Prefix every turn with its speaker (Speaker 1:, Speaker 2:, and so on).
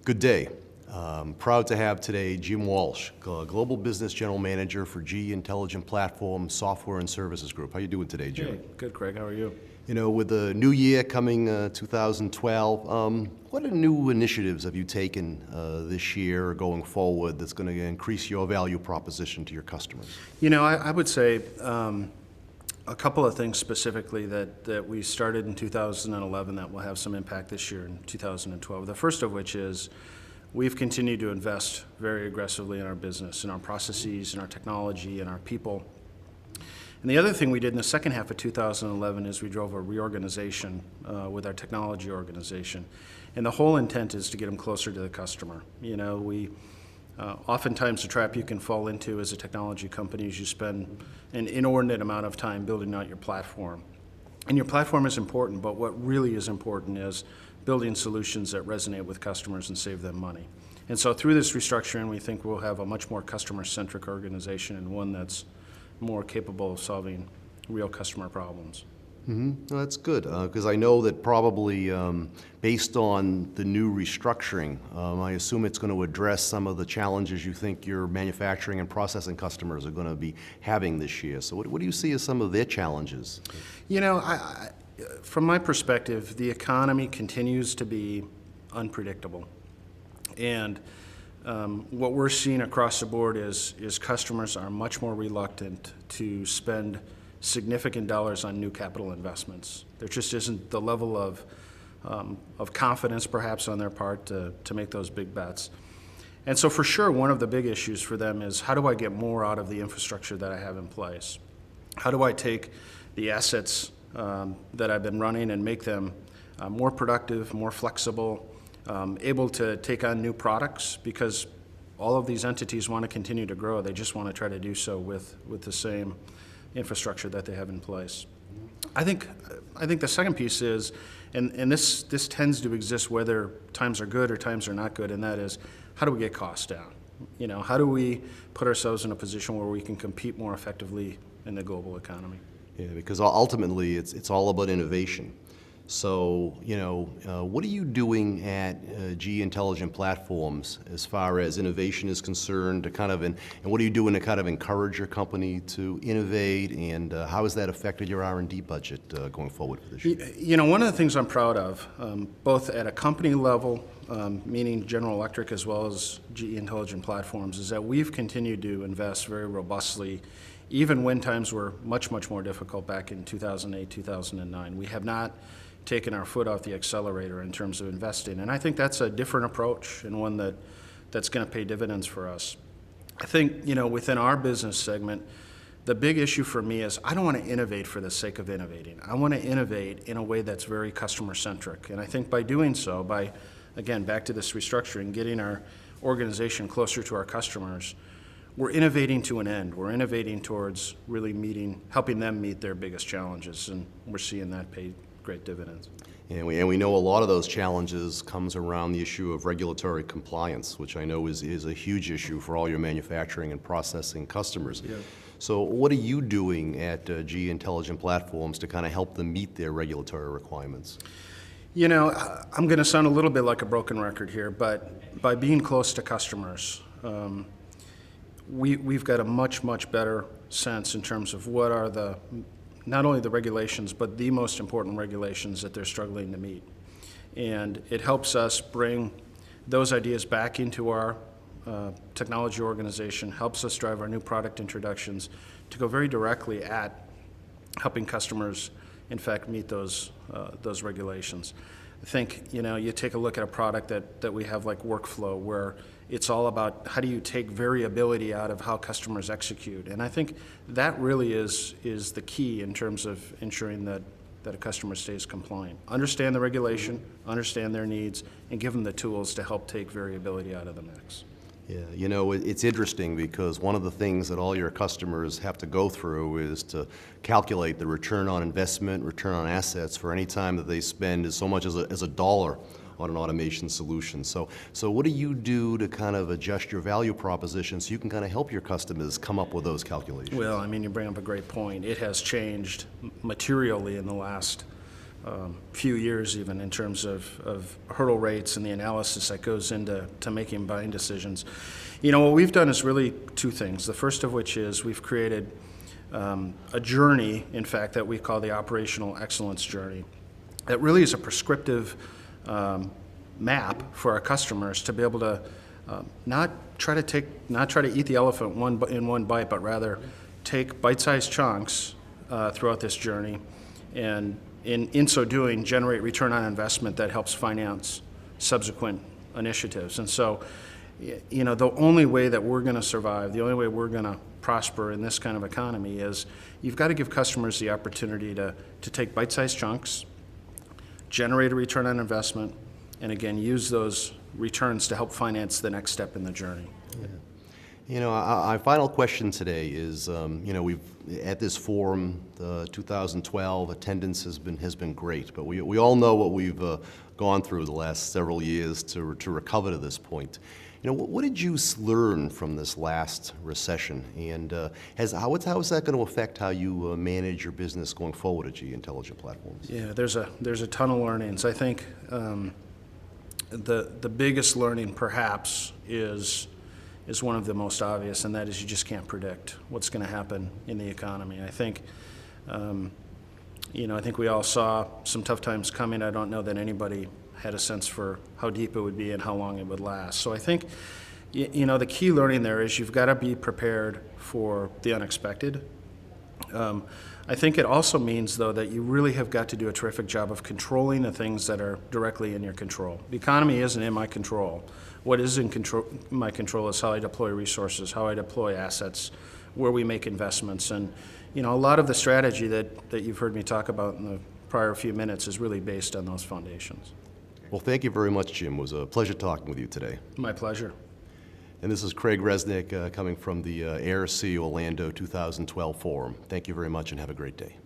Speaker 1: Good day. Proud to have today Jim Walsh, Global Business General Manager for GE Intelligent Platform Software and Services Group. How are you doing today, Jim?
Speaker 2: Hey, good, Craig. How are you?
Speaker 1: You know, with the new year coming, 2012, what new initiatives have you taken this year or going forward that's going to increase your value proposition to your customers?
Speaker 2: You know, I would say a couple of things specifically that we started in 2011 that will have some impact this year in 2012. The first of which is we've continued to invest very aggressively in our business, in our processes, in our technology, in our people. And the other thing we did in the second half of 2011 is we drove a reorganization with our technology organization. And the whole intent is to get them closer to the customer. You know, oftentimes the trap you can fall into as a technology company is you spend an inordinate amount of time building out your platform. And your platform is important, but what really is important is building solutions that resonate with customers and save them money. And so through this restructuring, we think we'll have a much more customer-centric organization and one that's more capable of solving real customer problems.
Speaker 1: Well, that's good, because I know that probably based on the new restructuring, I assume it's going to address some of the challenges you think your manufacturing and processing customers are going to be having this year. So what do you see as some of their challenges?
Speaker 2: You know, from my perspective, the economy continues to be unpredictable. And what we're seeing across the board is customers are much more reluctant to spend significant dollars on new capital investments. There just isn't the level of confidence perhaps on their part to make those big bets. And so for sure, one of the big issues for them is how do I get more out of the infrastructure that I have in place? How do I take the assets that I've been running and make them more productive, more flexible, able to take on new products, because all of these entities want to continue to grow. They just want to try to do so with the same infrastructure that they have in place. I think the second piece is, and this tends to exist whether times are good or times are not good, and that is, how do we get costs down? You know, how do we put ourselves in a position where we can compete more effectively in the global economy?
Speaker 1: Yeah, because ultimately it's all about innovation. So, you know, what are you doing at GE Intelligent Platforms as far as innovation is concerned, to kind of, and what are you doing to kind of encourage your company to innovate, and how has that affected your R&D budget going forward for this year?
Speaker 2: You know, one of the things I'm proud of, both at a company level, meaning General Electric as well as GE Intelligent Platforms, is that we've continued to invest very robustly, even when times were much, much more difficult back in 2008, 2009. We have not taken our foot off the accelerator in terms of investing. And I think that's a different approach and one that's going to pay dividends for us. I think, you know, within our business segment, the big issue for me is I don't want to innovate for the sake of innovating. I want to innovate in a way that's very customer-centric. And I think by doing so, by, again, back to this restructuring, getting our organization closer to our customers, we're innovating to an end. We're innovating towards really helping them meet their biggest challenges, and we're seeing that pay great dividends.
Speaker 1: And we know a lot of those challenges comes around the issue of regulatory compliance, which I know is a huge issue for all your manufacturing and processing customers. Yeah. So what are you doing at GE Intelligent Platforms to kind of help them meet their regulatory requirements?
Speaker 2: You know, I'm going to sound a little bit like a broken record here, but by being close to customers, we've got a much, much better sense in terms of what are not only the regulations, but the most important regulations that they're struggling to meet. And it helps us bring those ideas back into our technology organization, helps us drive our new product introductions to go very directly at helping customers, in fact, meet those regulations. I think, you know, you take a look at a product that we have like Workflow, where it's all about how do you take variability out of how customers execute. And I think that really is the key in terms of ensuring that a customer stays compliant. Understand the regulation, understand their needs, and give them the tools to help take variability out of the mix.
Speaker 1: Yeah, you know, it's interesting because one of the things that all your customers have to go through is to calculate the return on investment, return on assets for any time that they spend so much as a dollar on an automation solution. So what do you do to kind of adjust your value proposition so you can kind of help your customers come up with those calculations?
Speaker 2: Well, I mean, you bring up a great point. It has changed materially in the last few years even in terms of hurdle rates and the analysis that goes into making buying decisions. You know, what we've done is really two things. The first of which is we've created a journey, in fact, that we call the Operational Excellence Journey. That really is a prescriptive map for our customers to be able to not try to eat the elephant in one bite, but rather take bite-sized chunks throughout this journey, and in so doing, generate return on investment that helps finance subsequent initiatives. And so, you know, the only way that we're going to survive, the only way we're going to prosper in this kind of economy is you've got to give customers the opportunity to take bite-sized chunks, generate a return on investment, and again, use those returns to help finance the next step in the journey.
Speaker 1: Yeah. You know, our final question today is, you know, we've at this forum, the 2012 attendance has been great, but we all know what we've gone through the last several years to recover to this point. You know, what did you learn from this last recession, and how is that going to affect how you manage your business going forward at GE Intelligent Platforms?
Speaker 2: Yeah, there's a ton of learnings. I think the biggest learning perhaps is one of the most obvious, and that is you just can't predict what's going to happen in the economy. I think, you know, I think we all saw some tough times coming. I don't know that anybody had a sense for how deep it would be and how long it would last. So I think, you know, the key learning there is you've got to be prepared for the unexpected. I think it also means, though, that you really have got to do a terrific job of controlling the things that are directly in your control. The economy isn't in my control. What is in my control is how I deploy resources, how I deploy assets, where we make investments. And, you know, a lot of the strategy that you've heard me talk about in the prior few minutes is really based on those foundations.
Speaker 1: Well, thank you very much, Jim. It was a pleasure talking with you today.
Speaker 2: My pleasure.
Speaker 1: And this is Craig Resnick coming from the AIR-C Orlando 2012 Forum. Thank you very much and have a great day.